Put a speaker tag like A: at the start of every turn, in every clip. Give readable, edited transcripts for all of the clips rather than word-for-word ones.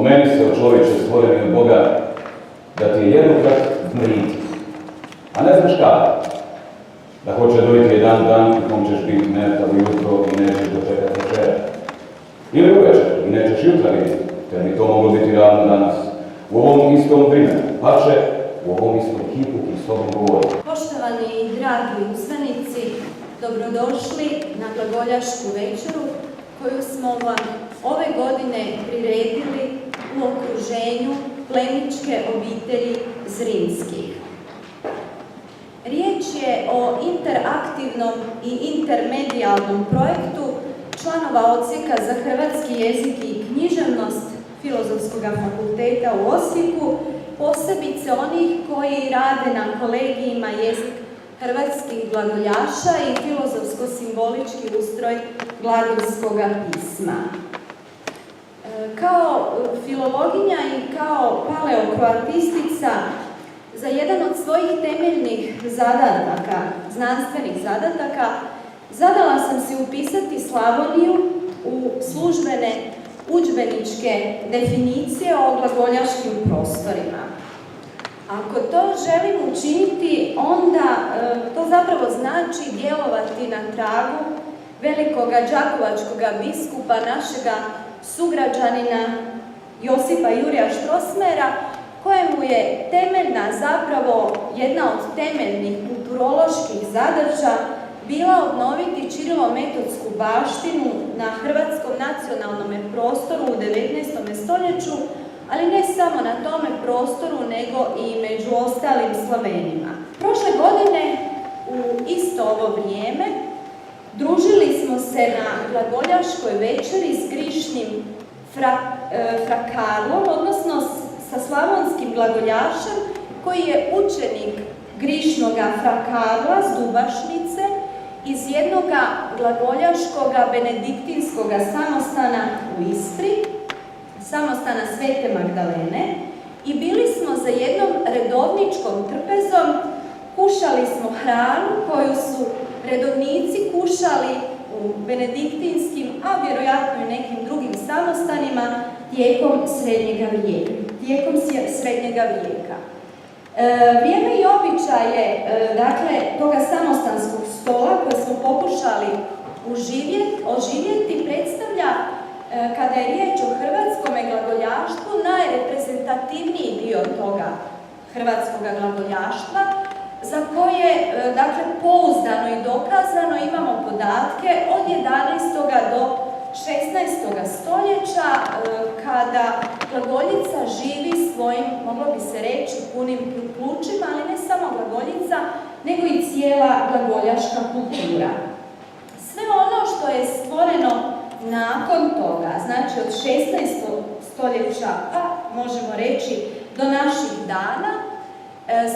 A: Spomeni se o čovječe stvoreni od Boga da ti je jednokrat mriti, a ne znaš kada. Da hoće dojiti jedan dan u kom ćeš biti mrtav ujutro i nećeš dočekati večera. Ili uvečer i nećeš jutra vidjeti, te bi to moglo biti ravno danas. U ovom istom vremenu, pače u ovom istom hipu i s tobom govori.
B: Poštovani i dragi uzvanici, dobrodošli na glagoljašku večeru koju smo vam ove godine priredili u okruženju plemićke obitelji Zrinskih. Riječ je o interaktivnom i intermedijalnom projektu članova Odsjeka za hrvatski jezik i književnost Filozofskog fakulteta u Osijeku, posebice onih koji rade na kolegijima jezik hrvatskih glagoljaša i filozofsko-simbolički ustroj glagolskog pisma. Kao filologinja i kao paleokroatistica za jedan od svojih temeljnih zadataka, znanstvenih zadataka, zadala sam si upisati Slavoniju u službene udžbeničke definicije o glagoljaškim prostorima. Ako to želim učiniti, onda to zapravo znači djelovati na tragu velikoga đakovačkoga biskupa, našega sugrađanina Josipa Jurija Strossmayera, kojemu je temeljna, zapravo jedna od temeljnih kulturoloških zadaća bila obnoviti ćirilo-metodsku baštinu na hrvatskom nacionalnom prostoru u 19. stoljeću, ali ne samo na tome prostoru, nego i među ostalim Slavenima. Prošle godine, u isto ovo vrijeme, družili smo se na glagoljaškoj večeri s Grišnim Frakarlom, odnosno sa slavonskim glagoljašem koji je učenik Grišnoga Frakarla s Dubašnice iz jednoga glagoljaškoga benediktinskoga samostana u Istri, samostana Svete Magdalene, i bili smo za jednom redovničkom trpezom, kušali smo hranu koju su redovnici kušali u benediktinskim, a vjerojatno i nekim drugim samostanima tijekom srednjega vijeka. Vrijeme i običaje, toga samostanskog stola koje smo pokušali oživjeti predstavlja, kada je riječ o hrvatskom glagoljaštvu, najreprezentativniji dio toga hrvatskog glagoljaštva, za koje, pouzdano i dokazano imamo podatke od 11. do 16. stoljeća, kada glagoljica živi svojim, moglo bi se reći, punim plućima, ali ne samo glagoljica, nego i cijela glagoljaška kultura. Sve ono što je stvoreno nakon toga, znači od 16. stoljeća, pa možemo reći do naših dana,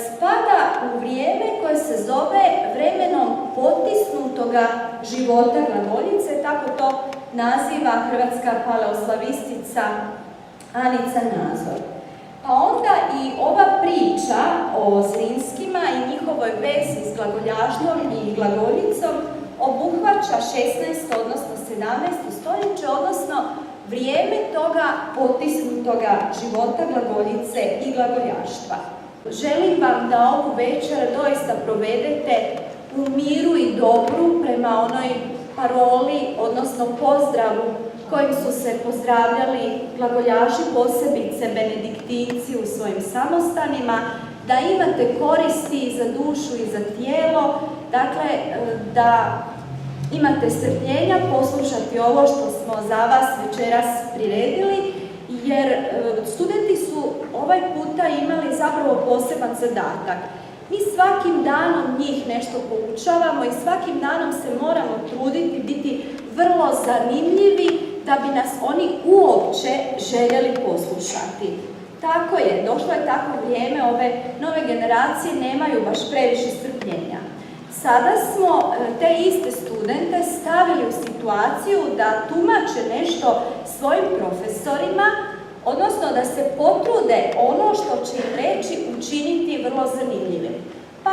B: spada u vrijeme koje se zove vremenom potisnutoga života glagoljice, tako to naziva hrvatska paleoslavistica Anica Nazor. Pa onda i ova priča o Zrinskima i njihovoj vezi s glagoljaštvom i glagoljicom obuhvaća 16. odnosno 17. stoljeće, odnosno vrijeme toga potisnutoga života glagoljice i glagoljaštva. Želim vam da ovu večer doista provedete u miru i dobru prema onoj paroli, odnosno pozdravu kojim su se pozdravljali glagoljaši, posebice benediktinci u svojim samostanima, da imate koristi za dušu i za tijelo, da imate strpljenja poslušati ovo što smo za vas večeras priredili, jer studenti su ovaj puta imali zapravo poseban zadatak. Mi svakim danom njih nešto poučavamo i svakim danom se moramo truditi biti vrlo zanimljivi da bi nas oni uopće željeli poslušati. Tako je, došlo je tako vrijeme, ove nove generacije nemaju baš previše strpljenja. Sada smo te iste studente stavili u situaciju da tumače nešto svojim profesorima, odnosno da se potrude ono što će im reći učiniti vrlo zanimljivim. Pa,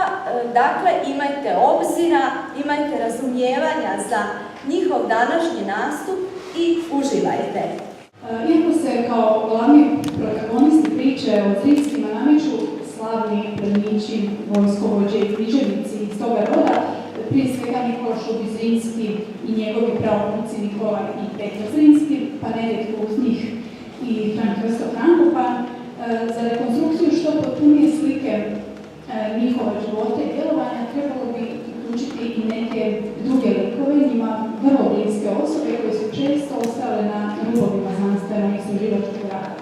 B: imajte obzira, imajte razumijevanja za njihov današnji nastup i uživajte.
C: Iako se kao glavni protagonisti priče o Zrinskima nameću slavni plemići, vojskovođe i književnici iz toga roda, prije svega Nikola Šubić Zrinski i njegovi praunuci Nikola i Petar Zrinski, pa nerijetko uz njih i Frank Krsto Frankopan. Za rekonstrukciju što potpunije slike njihova života i djelovanja trebalo bi uključiti i neke druge likove, njima vrlo bliske osobe koje su često ostale na rubovima znanstvenog istraživačkog rada.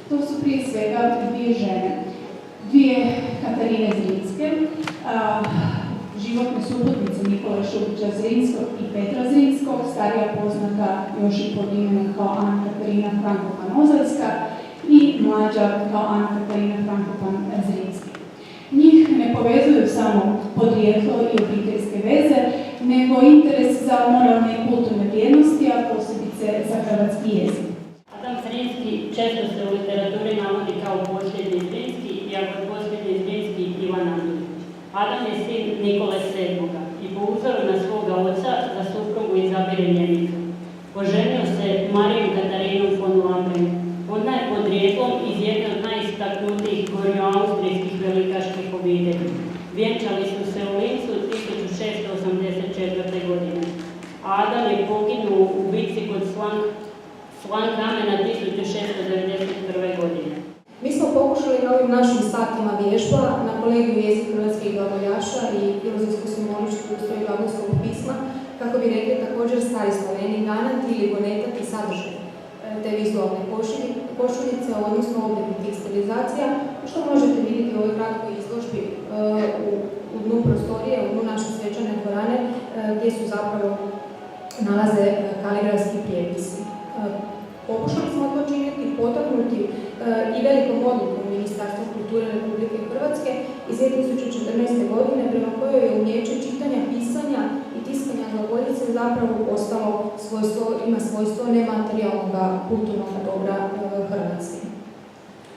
C: To su prije svega dvije žene, dvije Katarine Zrinske, životne suputnice Nikole Šubića Zrinskog i Petra Zrinskog, starija poznata još i pod imenom kao Ana Katarina Frankopan-Ozaljska i mlađa kao Ana Katarina Frankopan-Zrinski. Njih ne povezuju samo podrijetlo i obiteljske veze, nego interes za moralne i kulturne vrijednosti, a posebice za hrvatski jezik.
D: Adam Zrinski često se u literaturi navodi kao posljednji Zrinski, iako je posljednji Zrinski Ivan Andrić. Adam je sin Nikole VII. I po uzoru na svoga oca za suprugu izabire Njemicu. Oženio se Marijom Katarinom von Lampen. Ona je podrijetlom iz jedne od najistaknutijih gornjoaustrijskih velikaških obitelji. Vjenčali su se u Lincu 1684. godine. Adam je poginuo u bitci kod Slankamena 1691. godine.
E: Mi smo pokušali na ovim našim satima vježba na kolegiju jezik hrvatskih glagoljaša i filozofsko-simboličkog ustroja i glagolskog pisma, kako bi rekli također stari Sloveni, ganati ili gonetati sadržaj te vizualne košuljice, odnosno oblike tih stilizacija, što možete vidjeti u ovoj kratkoj izložbi u dnu prostorije, u dnu naše svečane dvorane, gdje su zapravo nalaze kaligrafski prijepisi. Pokušali smo to činiti, potaknuti i velikom odlukom Ministarstva kulture Republike Hrvatske iz 2014. godine, prema kojoj je umijeće čitanja, pisanja i tiskanja glagoljice zapravo postalo ima svojstvo nematerijalnog kulturnog dobra Hrvatske.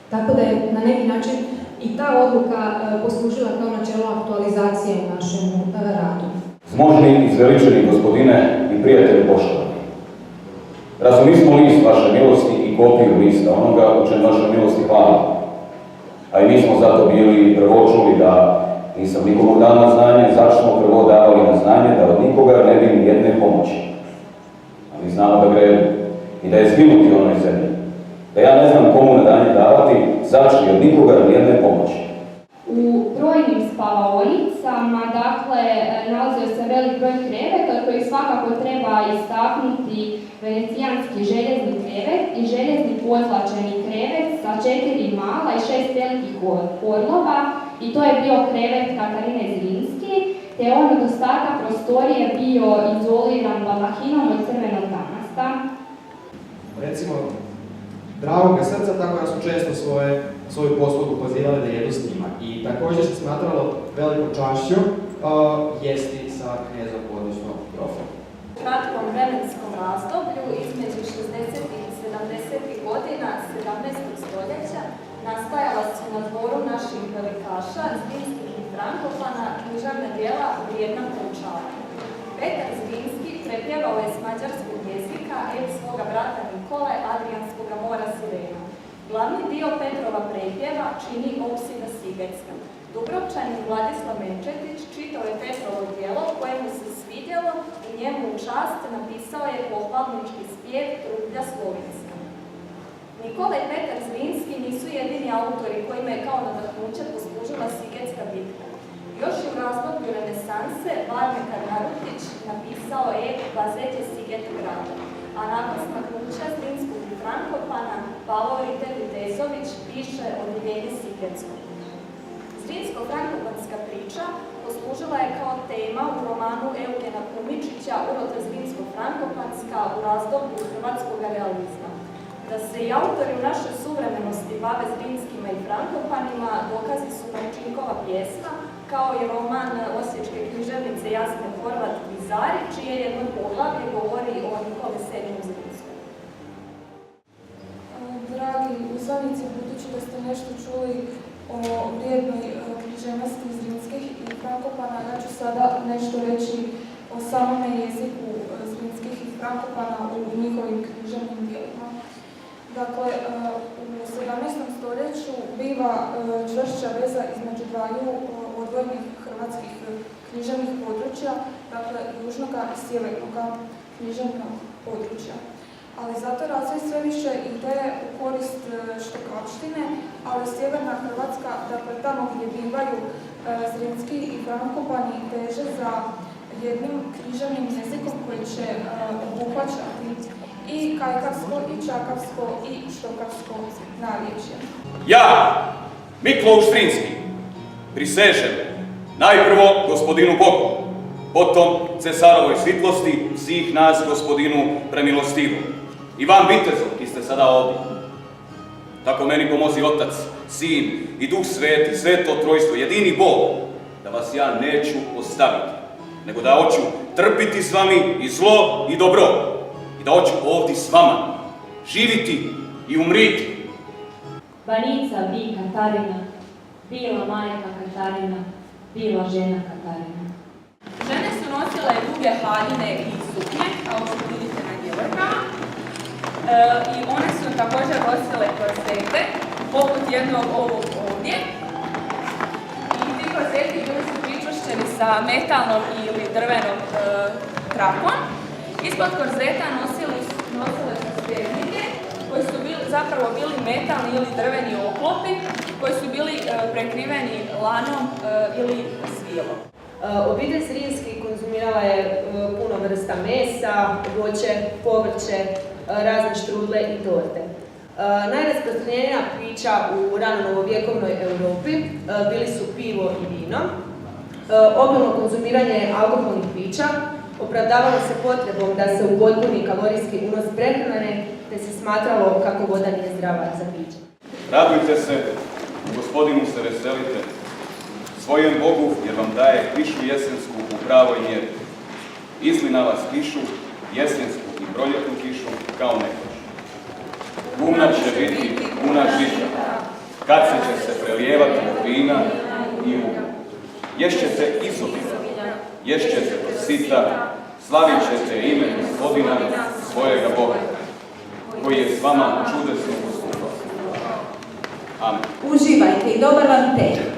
E: Tako da je na neki način i ta odluka poslužila kao načelo aktualizacije u našem radu.
A: Zmožni, izveličeni gospodine i prijatelji poštovani, razumismo list vaše milosti i kopiju lista onoga u čem vaša milosti hvala. A i mi smo zato bili prvo čuli da nisam nikomu dao na znanje, zato smo prvo davali na znanje da od nikoga ne bi ni jedne pomoći. A mi znamo da gredu i da je zginuti u onoj zemlji. Da ja ne znam komu na danje davati, začni od nikoga ni jedne pomoći.
F: U brojnim spavaonicama, dakle, nalazio se velik broj kreveta, od kojih svakako treba istaknuti venecijanski željezni krevet i željezni pozlačeni krevet sa 4 mala i 6 velikih orlova, i to je bio krevet Katarine Zrinski, te on od ostatka prostorije bio izoliran balahinom od crvenog damasta.
G: Recimo, dragog srca, tako da su često svoju poslugu pozivali da jedu s njima. I također se smatralo velikom čašću jesti sa knjezom, odnosno grofom.
B: U kratkom vremenskom razdoblju između 60. i 70. godina 17. stoljeća nastajala su na dvoru naših velikaša, Zrinskih i Frankopana, književna djela vrijedna proučavanja. Petar Zrinski prepjevao je s mađarskog jezika ep svoga brata Nikole, Adrijanskoga mora Sirena. Glavni dio Petrova prepjeva čini Opsida Sigecka. Dubrovčanin Vladislav Menčetić čitao je Petrovo djelo koje mu se svidjelo i njemu u čast napisao je pohvalnički spjev Trublja Slovinska. Nikola i Petar Zrinski nisu jedini autori kojima je kao nadahnuće poslužila Sigecka bitka. Još u razdoblju renesanse Varmekar Narutić napisao je Vazeće Siget grada, a nakon smaknuća Zrinskog i Frankopana Pavao Riter Vitezović piše Odjeljenje Sigetsko. Zrinsko-frankopanska priča poslužila je kao tema u romanu Eugena Kumičića Urota Zrinsko-frankopanska u razdoblju hrvatskog realizma. Da se i autori u našoj suvremenosti bave Zrinskima i Frankopanima dokazi su Marčinkova pjesma, kao i roman osječke književnice Jasne Horvat Vizari, čije jedno poglavlje govori o Nikoli VII. Zrinskom.
H: Dragi uzvanici, budući da ste nešto čuli o vrijednoj književnosti Zrinskih i Frankopana, ja ću sada nešto reći o samome jeziku Zrinskih i Frankopana u njihovim književnim djelima. Dakle, u 17. stoljeću biva čvršća veza između dvaju odvojenih hrvatskih književnih područja, dakle južnog i sjevernog književnog područja. Ali zato razvoj sve više ide u korist štokavštine, ali sjeverna Hrvatska, dakle tamo gdje bivaju Zrinski i Frankopani, teže za jednim književnim jezikom koji će obuhvaćati i kajkavsko, i čakavsko, i štokavsko narječje.
I: Ja, Miklous Zrinski, prisežem najprvo gospodinu Bogu, potom cesarovoj svitlosti, svih nas gospodinu premilostivu. I vam vitezom, ki ste sada ovdje. Tako meni pomozi Otac, Sin i Duh Sveti, sveto trojstvo, jedini Bog, da vas ja neću ostaviti, nego da hoću trpiti s vami i zlo i dobro, i da hoću ovdje s vama živiti i umriti.
J: Banica bi Katarina, bila majka Katarina, bila žena Katarina.
K: Žene su nosile duge haljine i suknje, kao što vidite na djevojkama. I one su također nosile korsete, poput jednog ovog ovdje. I ti korseti bili su pričvršćeni sa metalnom ili drvenom trakom. Ispod korzeta nosile su sternike, koji su zapravo bili metalni ili drveni oklopi, koji su bili prekriveni lanom ili svilom.
L: Obitelj Zrinski konzumirala je puno vrsta mesa, voće, povrće, razne štrudle i torte. Najrasprostranjenija pića u ranonovovjekovnoj Europi bili su pivo i vino. Obilno konzumiranje alkoholnih pića opravdavalo se potrebom da se upotpuni kalorijski unos prehrane, te se smatralo kako voda nije zdrava za piće.
I: Radujte se, gospodinu se veselite, svojem Bogu jer vam daje kišu jesensku u pravoj mjeri. Izli na vas kišu, jesensku i proljetnu kišu kao nekoć. Gumna će biti puna žiča, kad će se prelijevati od vina i uglja. Ješćete izobilno, ješćete do sita, slavit ćete ime gospodina svojega Boga, koji je s vama čudesno postupao. Amen.
B: Uživajte i dobar vam tek.